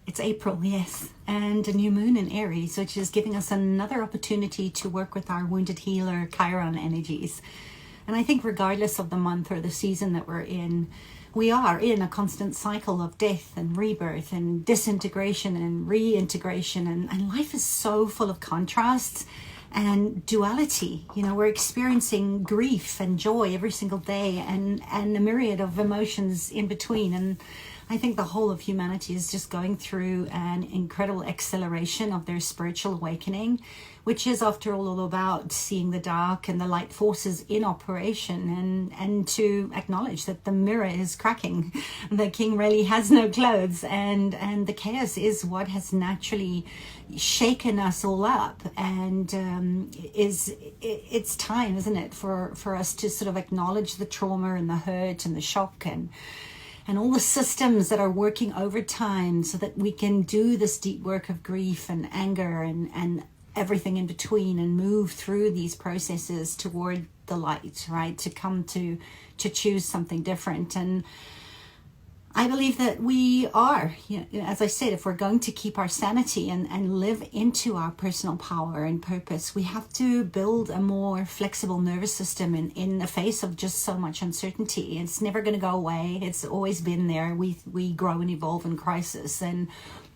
It's April, yes, and a new moon in Aries, which is giving us another opportunity to work with our wounded healer Chiron energies. And I think regardless of the month or the season that we're in, we are in a constant cycle of death and rebirth and disintegration and reintegration, and life is so full of contrasts and duality. You know, we're experiencing grief and joy every single day, and a myriad of emotions in between. And I think the whole of humanity is just going through an incredible acceleration of their spiritual awakening, which is, after all about seeing the dark and the light forces in operation, and to acknowledge that the mirror is cracking. The king really has no clothes, and the chaos is what has naturally shaken us all up. And it's time, isn't it, for us to sort of acknowledge the trauma and the hurt and the shock and all the systems that are working overtime so that we can do this deep work of grief and anger and everything in between, and move through these processes toward the light, right? To come to choose something different. And I believe that we are, you know, as I said, if we're going to keep our sanity and live into our personal power and purpose, we have to build a more flexible nervous system in the face of just so much uncertainty. It's never going to go away. It's always been there. We grow and evolve in crisis, and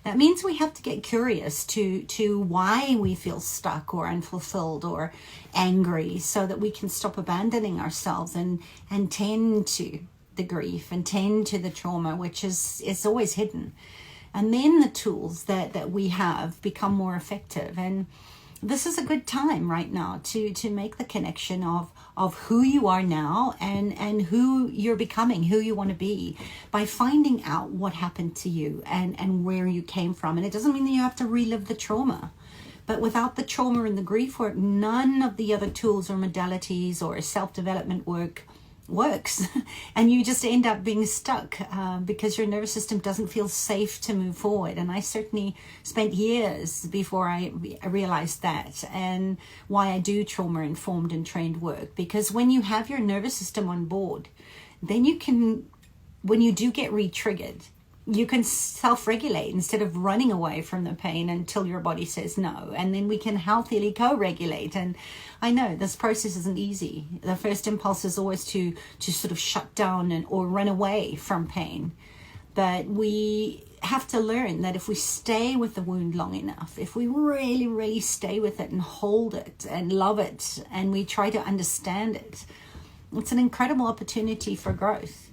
that means we have to get curious to why we feel stuck or unfulfilled or angry, so that we can stop abandoning ourselves and tend to the grief and tend to the trauma, which is always hidden. And then the tools that we have become more effective. And this is a good time right now to make the connection of who you are now and who you're becoming, who you want to be, by finding out what happened to you and where you came from. And it doesn't mean that you have to relive the trauma, but without the trauma and the grief work, none of the other tools or modalities or self-development work works. And you just end up being stuck because your nervous system doesn't feel safe to move forward. And I certainly spent years before I realized that, and why I do trauma-informed and trained work. Because when you have your nervous system on board, then you can, when you do get re-triggered, you can self-regulate instead of running away from the pain until your body says no. And then we can healthily co-regulate. And I know this process isn't easy. The first impulse is always to sort of shut down or run away from pain. But we have to learn that if we stay with the wound long enough, if we really, really stay with it and hold it and love it, and we try to understand it, it's an incredible opportunity for growth.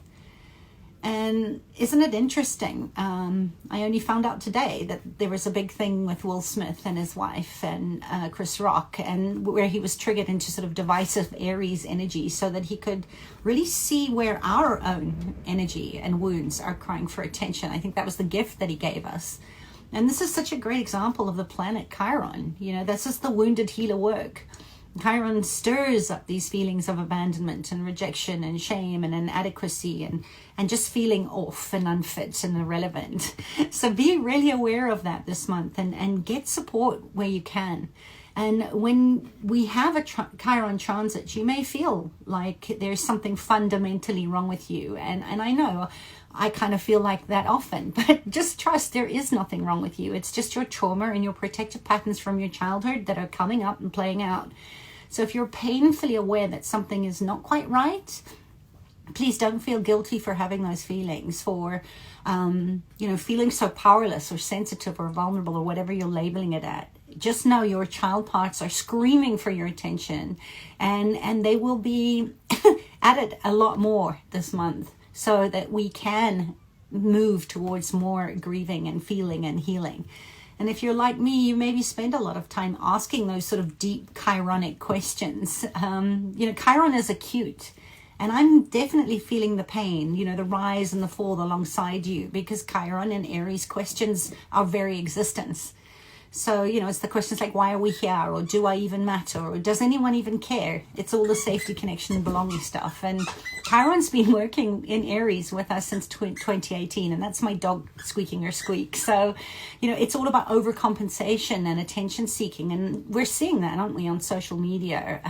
And isn't it interesting? I only found out today that there was a big thing with Will Smith and his wife and Chris Rock, and where he was triggered into sort of divisive Aries energy, so that he could really see where our own energy and wounds are crying for attention. I think that was the gift that he gave us. And this is such a great example of the planet Chiron. You know, this is the wounded healer work. Chiron stirs up these feelings of abandonment and rejection and shame and inadequacy and just feeling off and unfit and irrelevant. So be really aware of that this month, and get support where you can. And when we have a Chiron transit, you may feel like there's something fundamentally wrong with you. And I know I kind of feel like that often, but just trust there is nothing wrong with you. It's just your trauma and your protective patterns from your childhood that are coming up and playing out. So if you're painfully aware that something is not quite right, please don't feel guilty for having those feelings, for feeling so powerless or sensitive or vulnerable or whatever you're labeling it at. Just know your child parts are screaming for your attention, and they will be at it a lot more this month, so that we can move towards more grieving and feeling and healing. And if you're like me, you maybe spend a lot of time asking those sort of deep Chironic questions. Chiron is acute. And I'm definitely feeling the pain, the rise and the fall alongside you, because Chiron and Aries questions our very existence. So, it's the questions like, why are we here? Or do I even matter? Or does anyone even care? It's all the safety, connection, and belonging stuff. And Chiron's been working in Aries with us since 2018. And that's my dog squeaking her squeak. So, it's all about overcompensation and attention seeking. And we're seeing that, aren't we, on social media,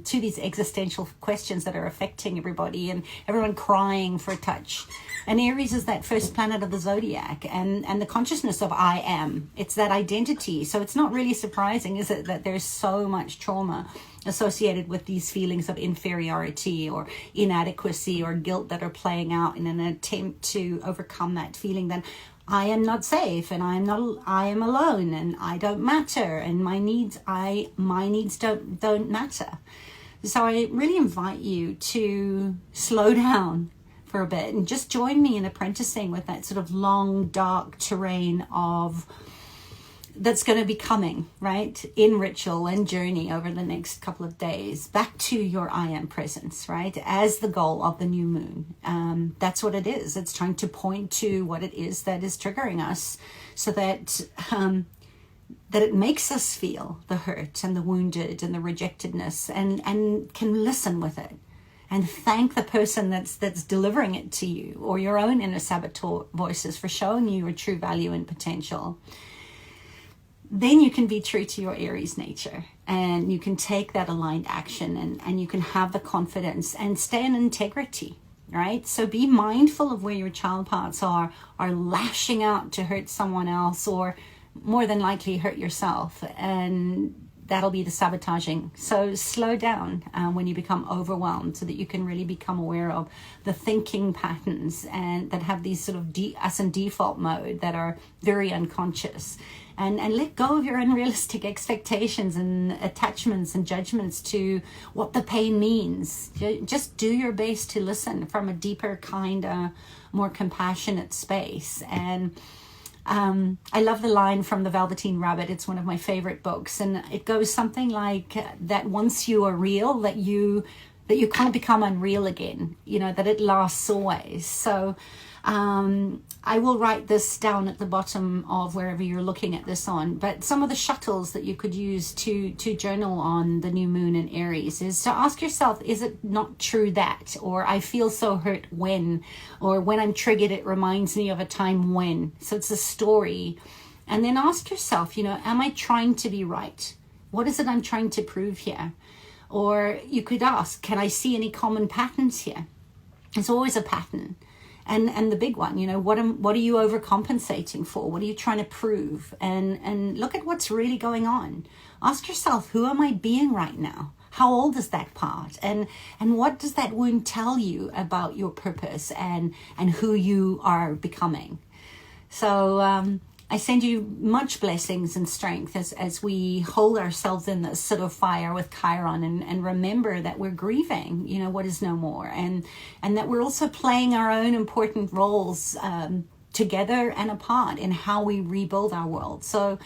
to these existential questions that are affecting everybody and everyone crying for a touch. And Aries is that first planet of the zodiac, and the consciousness of I am. It's that identity. So it's not really surprising, is it, that there's so much trauma associated with these feelings of inferiority or inadequacy or guilt that are playing out in an attempt to overcome that feeling that I am not safe, and I am alone, and I don't matter, and my needs don't matter. So I really invite you to slow down for a bit and just join me in apprenticing with that sort of long, dark terrain that's going to be coming, right, in ritual and journey over the next couple of days, back to your I am presence, right, as the goal of the new moon. That's what it is. It's trying to point to what it is that is triggering us, so that it makes us feel the hurt and the wounded and the rejectedness, and can listen with it. And thank the person that's delivering it to you, or your own inner saboteur voices, for showing you your true value and potential. Then you can be true to your Aries nature, and you can take that aligned action, and you can have the confidence and stay in integrity, right? So be mindful of where your child parts are lashing out to hurt someone else, or more than likely hurt yourself, and that'll be the sabotaging. So slow down when you become overwhelmed, so that you can really become aware of the thinking patterns and that have these sort of us in default mode that are very unconscious, and let go of your unrealistic expectations and attachments and judgments to what the pain means. Just do your best to listen from a deeper, kinder, more compassionate space. And I love the line from The Velveteen Rabbit. It's one of my favorite books, and it goes something like that: once you are real, that you can't become unreal again, that it lasts always. So I will write this down at the bottom of wherever you're looking at this on, but some of the shuttles that you could use to journal on the new moon in Aries is to ask yourself, is it not true that, or I feel so hurt when, or when I'm triggered it reminds me of a time when. So it's a story. And then ask yourself, am I trying to be right? What is it I'm trying to prove here? Or you could ask, can I see any common patterns here? There's always a pattern. And the big one, what are you overcompensating for? What are you trying to prove? And look at what's really going on. Ask yourself, who am I being right now? How old is that part? And what does that wound tell you about your purpose and who you are becoming? So I send you much blessings and strength as we hold ourselves in this sort of fire with Chiron, and remember that we're grieving, what is no more, and that we're also playing our own important roles together and apart in how we rebuild our world. So,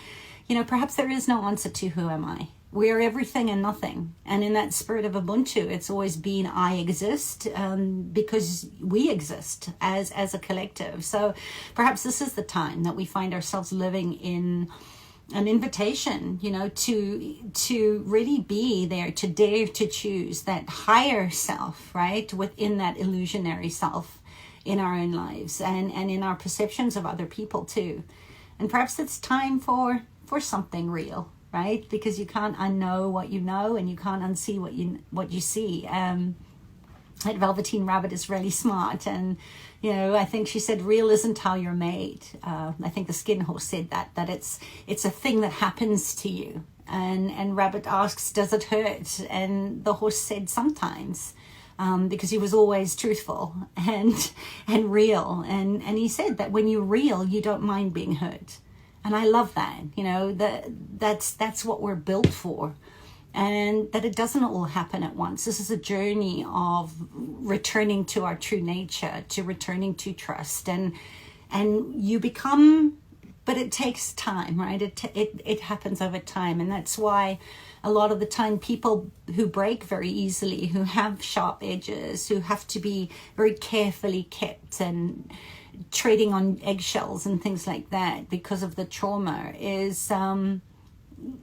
perhaps there is no answer to who am I. We are everything and nothing. And in that spirit of Ubuntu, it's always been I exist because we exist as a collective. So perhaps this is the time that we find ourselves living in an invitation, to really be there, to dare to choose that higher self, right, within that illusionary self in our own lives and in our perceptions of other people too. And perhaps it's time for something real, right? Because you can't unknow what you know, and you can't unsee what you see. That Velveteen Rabbit is really smart, and I think she said, real isn't how you're made. I think the Skin Horse said that it's a thing that happens to you. And Rabbit asks, does it hurt? And the horse said, sometimes, because he was always truthful and real. And he said that when you're real, you don't mind being hurt. And I love that, that's what we're built for, and that it doesn't all happen at once. This is a journey of returning to our true nature, to returning to trust, and you become, but it takes time, right? It happens over time. And that's why a lot of the time people who break very easily, who have sharp edges, who have to be very carefully kept and trading on eggshells and things like that because of the trauma is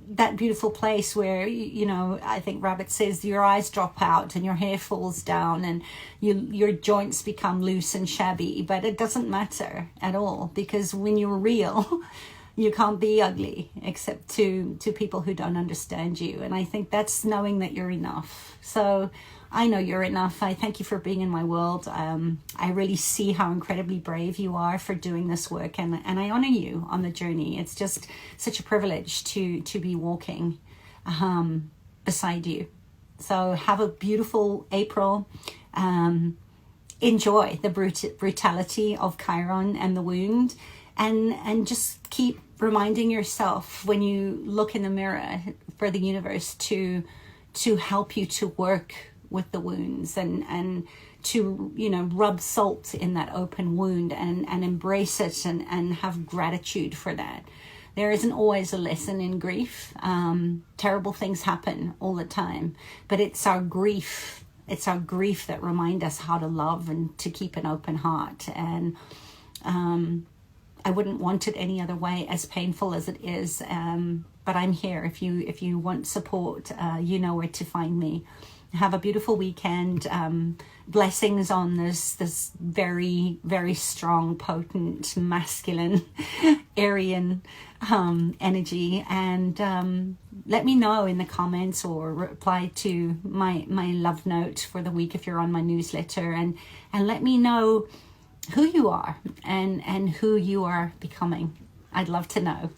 that beautiful place where, you know, I think Rabbit says your eyes drop out and your hair falls down and your joints become loose and shabby, but it doesn't matter at all, because when you're real, you can't be ugly except to people who don't understand you. And I think that's knowing that you're enough. So I know you're enough. I thank you for being in my world. I really see how incredibly brave you are for doing this work, and I honor you on the journey. It's just such a privilege to be walking beside you. So have a beautiful April. Enjoy the brutality of Chiron and the wound, and just keep reminding yourself when you look in the mirror for the universe to help you to work with the wounds, and to, you know, rub salt in that open wound and embrace it and have gratitude for that. There isn't always a lesson in grief. Terrible things happen all the time, but it's our grief that remind us how to love and to keep an open heart. And I wouldn't want it any other way, as painful as it is. But I'm here. If you want support, you know where to find me. Have a beautiful weekend. Blessings on this very, very strong, potent, masculine, Aryan energy. And let me know in the comments or reply to my love note for the week if you're on my newsletter, and let me know who you are and who you are becoming. I'd love to know.